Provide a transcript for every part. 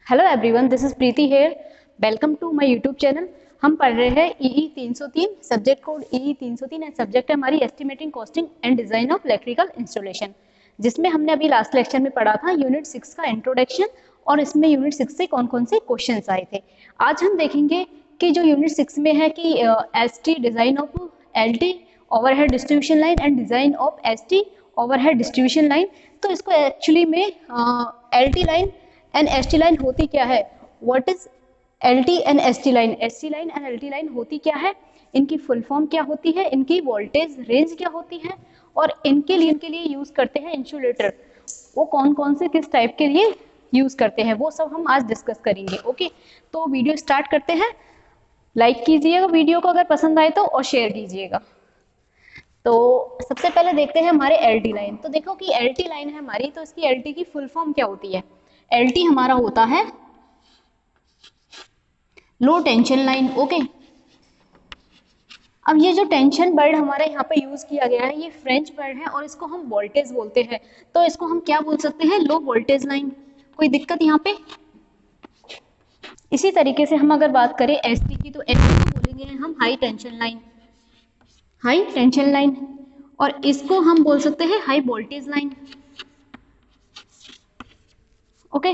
Hello everyone, this is Preeti here. Welcome to my YouTube channel. हम पढ़ रहे हैं EE 303, subject code EE 303 and subject है हमारी estimating, costing and design of electrical installation, जिसमें हमने अभी लास्ट लेक्चर में पढ़ा था यूनिट 6 का इंट्रोडक्शन और इसमें यूनिट 6 से कौन कौन से क्वेश्चंस आए थे। आज हम देखेंगे कि जो यूनिट 6 में है कि ST design of LT overhead distribution line and design of ST overhead distribution line. तो इसको एक्चुअली में LT line and ST line होती क्या है, what is LT and ST line, ST line and LT line होती क्या है, इनकी फुल फॉर्म क्या होती है, इनकी वोल्टेज रेंज क्या होती है और इनके लिए यूज करते हैं इंसुलेटर, वो कौन कौन से किस टाइप के लिए यूज करते हैं, वो सब हम आज डिस्कस करेंगे। ओके, तो वीडियो स्टार्ट करते हैं। लाइक कीजिएगा वीडियो को अगर पसंद आए तो, और शेयर कीजिएगा। तो सबसे पहले देखते हैं हमारे एलटी लाइन। तो देखो कि एलटी लाइन है हमारी, तो इसकी एलटी की फुल फॉर्म क्या होती है। एलटी हमारा होता है लो टेंशन लाइन। ओके, अब ये जो टेंशन वर्ड हमारे यहाँ पे यूज किया गया है, ये फ्रेंच वर्ड है और इसको हम वोल्टेज बोलते हैं। तो इसको हम क्या बोल सकते हैं, लो वोल्टेज लाइन। कोई दिक्कत यहाँ पे? इसी तरीके से हम अगर बात करें एसटी की, तो एसटी को बोलेंगे हम high tension line, high tension line. और इसको हम बोल सकते हैं हाई वोल्टेज लाइन। ओके,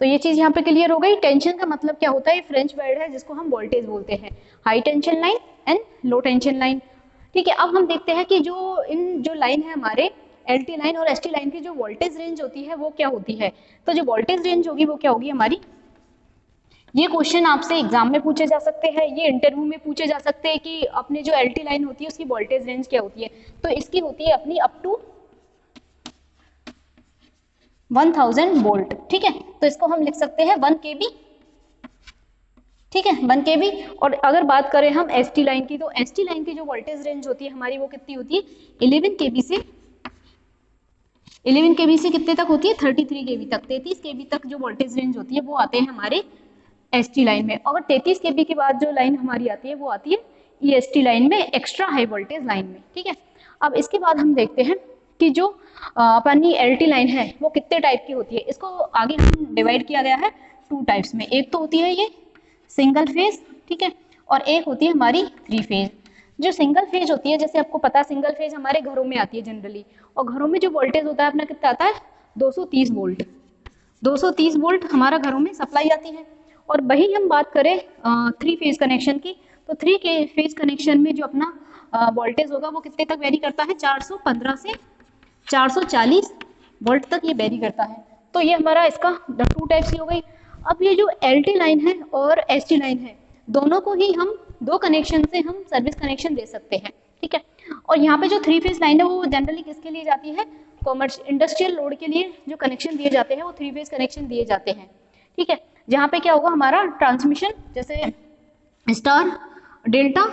तो ये चीज यहाँ पे क्लियर हो गई। टेंशन का मतलब क्या होता है, फ्रेंच वर्ड है जिसको हम वोल्टेज बोलते हैं, high tension line and low tension line. ठीक है, अब हम देखते हैं कि जो लाइन है हमारे एलटी लाइन और एसटी लाइन की जो वोल्टेज रेंज होती है वो क्या होती है। तो जो वोल्टेज रेंज होगी वो क्या होगी हमारी, ये क्वेश्चन आपसे एग्जाम में पूछे जा सकते हैं, ये इंटरव्यू में पूछे जा सकते हैं कि अपनी जो एलटी लाइन होती है उसकी वोल्टेज रेंज क्या होती है। तो इसकी होती है अपनी अप टू 1000 वोल्ट। ठीक है, तो इसको हम लिख सकते हैं 1 kV। ठीक है, 1 kV। और अगर बात करें हम एसटी लाइन की, तो एसटी लाइन की जो वोल्टेज रेंज होती है हमारी वो कितनी होती है, 11 kV से 11 kV से कितने तक होती है, 33 kV तक, 33 kV तक जो वोल्टेज रेंज होती है वो आते हैं हमारे एसटी लाइन में। और 33 kV के बाद जो लाइन हमारी आती है वो आती है ईएसटी लाइन में, एक्स्ट्रा हाई वोल्टेज लाइन में। ठीक है, अब इसके बाद हम देखते हैं कि जो अपनी एलटी लाइन है वो कितने टाइप की होती है। इसको आगे हम डिवाइड किया गया है 2 टाइप्स में। एक तो होती है ये सिंगल फेज, ठीक है, और एक होती है हमारी 3 फेज। जो सिंगल फेज होती है, जैसे आपको पता है सिंगल फेज हमारे घरों में आती है जनरली, और घरों में जो वोल्टेज होता है अपना कितना आता है, 230 वोल्ट। 230 वोल्ट हमारा घरों में सप्लाई आती है। और वही हम बात करें 3 फेज कनेक्शन की, तो 3 के फेज कनेक्शन में जो अपना वोल्टेज होगा वो कितने तक वेरी करता है, 415 से 440 वोल्ट तक ये वेरी करता है। तो ये हमारा इसका 2 टाइप्स की हो गई। अब ये जो एलटी लाइन है और एसटी लाइन है, दोनों को ही हम 2 कनेक्शन से हम सर्विस कनेक्शन दे सकते हैं। ठीक है, और यहाँ पे जो 3 फेज लाइन है वो जनरली किसके लिए जाती है, कॉमर्स इंडस्ट्रियल लोड के लिए जो कनेक्शन दिए जाते हैं वो 3 फेज कनेक्शन दिए जाते हैं। ठीक है, जहाँ पे क्या होगा हमारा ट्रांसमिशन, जैसे स्टार, डेल्टा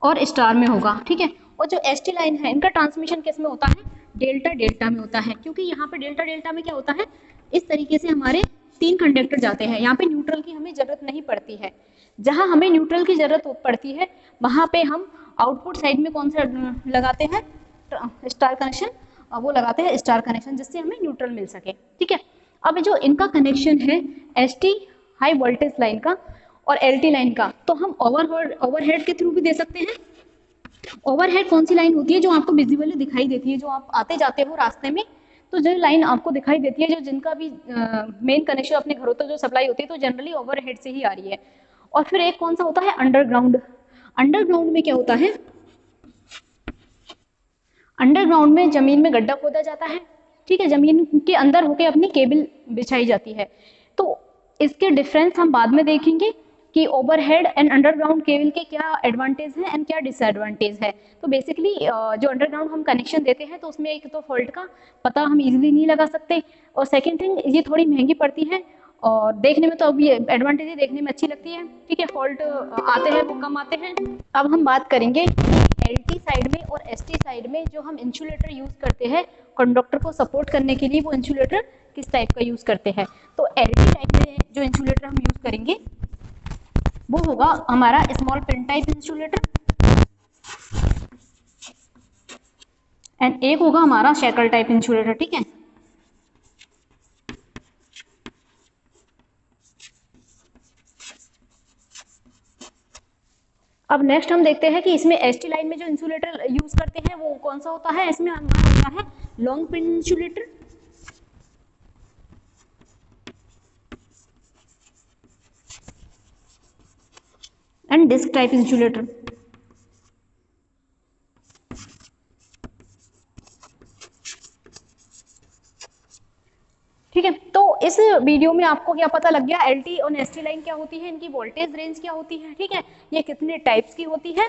और स्टार में होगा। ठीक है, और जो एसटी लाइन है इनका ट्रांसमिशन किस में होता है, डेल्टा डेल्टा में होता है, क्योंकि यहाँ पे डेल्टा डेल्टा में क्या होता है, इस तरीके से हमारे 3 कंडक्टर जाते हैं, यहाँ पे न्यूट्रल की हमें जरूरत नहीं पड़ती है। जहां हमें न्यूट्रल की जरूरत पड़ती है वहां पे हम आउटपुट साइड में कौन सा लगाते हैं, स्टार कनेक्शन, वो लगाते हैं स्टार कनेक्शन, जिससे हमें न्यूट्रल मिल सके। ठीक है, अब जो इनका कनेक्शन है एसटी हाई वोल्टेज लाइन का और एलटी लाइन का, तो हम ओवरहेड के थ्रू भी दे सकते हैं। ओवरहेड कौन सी लाइन होती है, जो आपको विजिबली दिखाई देती है, जो आप आते जाते हो रास्ते में, तो जो लाइन आपको दिखाई देती है, जो जिनका भी मेन कनेक्शन अपने घरों तक जो सप्लाई होती है, तो जनरली ओवरहेड से ही आ रही है। और फिर एक कौन सा होता है, अंडरग्राउंड। अंडरग्राउंड में क्या होता है, अंडरग्राउंड में जमीन में गड्ढा खोदा जाता है। ठीक है, जमीन के अंदर होके अपनी केबल बिछाई जाती है। तो इसके डिफरेंस हम बाद में देखेंगे कि ओवरहेड एंड अंडरग्राउंड केबल के क्या एडवांटेज है एंड क्या डिसएडवांटेज है। तो बेसिकली जो अंडरग्राउंड हम कनेक्शन देते हैं तो उसमें एक तो फॉल्ट का पता हम इजीली नहीं लगा सकते, और सेकंड थिंग ये थोड़ी महंगी पड़ती है, और देखने में तो अब ये एडवांटेज ही देखने में अच्छी लगती है। ठीक है, फॉल्ट आते हैं वो कम आते हैं। अब हम बात करेंगे एलटी साइड में और एसटी साइड में जो हम इंसुलेटर यूज करते हैं कंडक्टर को सपोर्ट करने के लिए, वो इंसुलेटर किस टाइप का यूज करते हैं। तो एलटी साइड में जो इंसुलेटर हम यूज करेंगे वो होगा हमारा small pin type insulator, and एक होगा हमारा शैकल टाइप इंसुलेटर। ठीक है, अब नेक्स्ट हम देखते हैं कि इसमें एसटी लाइन में जो इंसुलेटर यूज करते हैं वो कौन सा होता है। इसमें हमारा होता है long pin insulator and disc type insulator. ठीक है, तो इस वीडियो में आपको क्या पता लग गया, एलटी और एसटी लाइन क्या होती है, इनकी वोल्टेज रेंज क्या होती है, ठीक है, ये कितने टाइप्स की होती है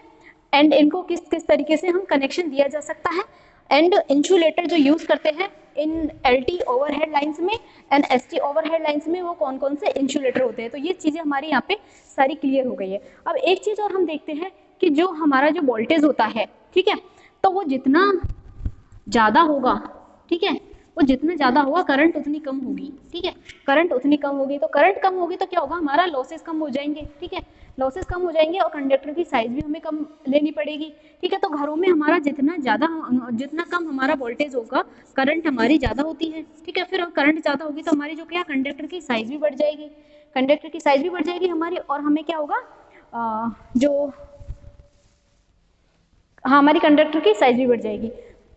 एंड इनको किस किस तरीके से हम कनेक्शन दिया जा सकता है एंड इंसुलेटर जो यूज करते हैं इन एलटी ओवरहेड लाइंस में एंड एसटी ओवरहेड लाइंस में वो कौन कौन से इंसुलेटर होते हैं। तो ये चीजें हमारी यहाँ पे सारी क्लियर हो गई है। अब एक चीज और हम देखते हैं कि जो हमारा जो वोल्टेज होता है, ठीक है, तो वो जितना ज्यादा होगा, ठीक है, वो जितना ज्यादा होगा करंट उतनी कम होगी, ठीक है, करंट उतनी कम होगी, तो करंट कम होगी तो क्या होगा, हमारा लॉसेस कम हो जाएंगे, ठीक है, लॉसेस कम हो जाएंगे और कंडक्टर की साइज भी हमें कम लेनी पड़ेगी, ठीक है। तो घरों में हमारा जितना कम हमारा वोल्टेज होगा, करंट हमारी ज्यादा होती है, ठीक है, फिर करंट ज्यादा होगी तो हमारी जो क्या कंडक्टर की साइज भी बढ़ जाएगी, कंडक्टर की साइज भी बढ़ जाएगी हमारी, और हमें क्या होगा हाँ, हमारी कंडक्टर की साइज भी बढ़ जाएगी।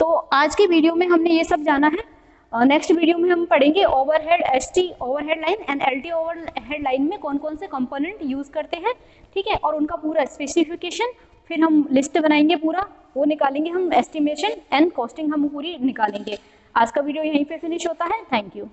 तो आज की वीडियो में हमने ये सब जाना है। नेक्स्ट वीडियो में हम पढ़ेंगे overhead ST overhead line and LT overhead line में कौन कौन से कंपोनेंट यूज करते हैं, ठीक है, और उनका पूरा स्पेसिफिकेशन, फिर हम लिस्ट बनाएंगे, पूरा वो निकालेंगे, हम एस्टिमेशन एंड कॉस्टिंग हम पूरी निकालेंगे। आज का वीडियो यहीं पे फिनिश होता है। Thank you.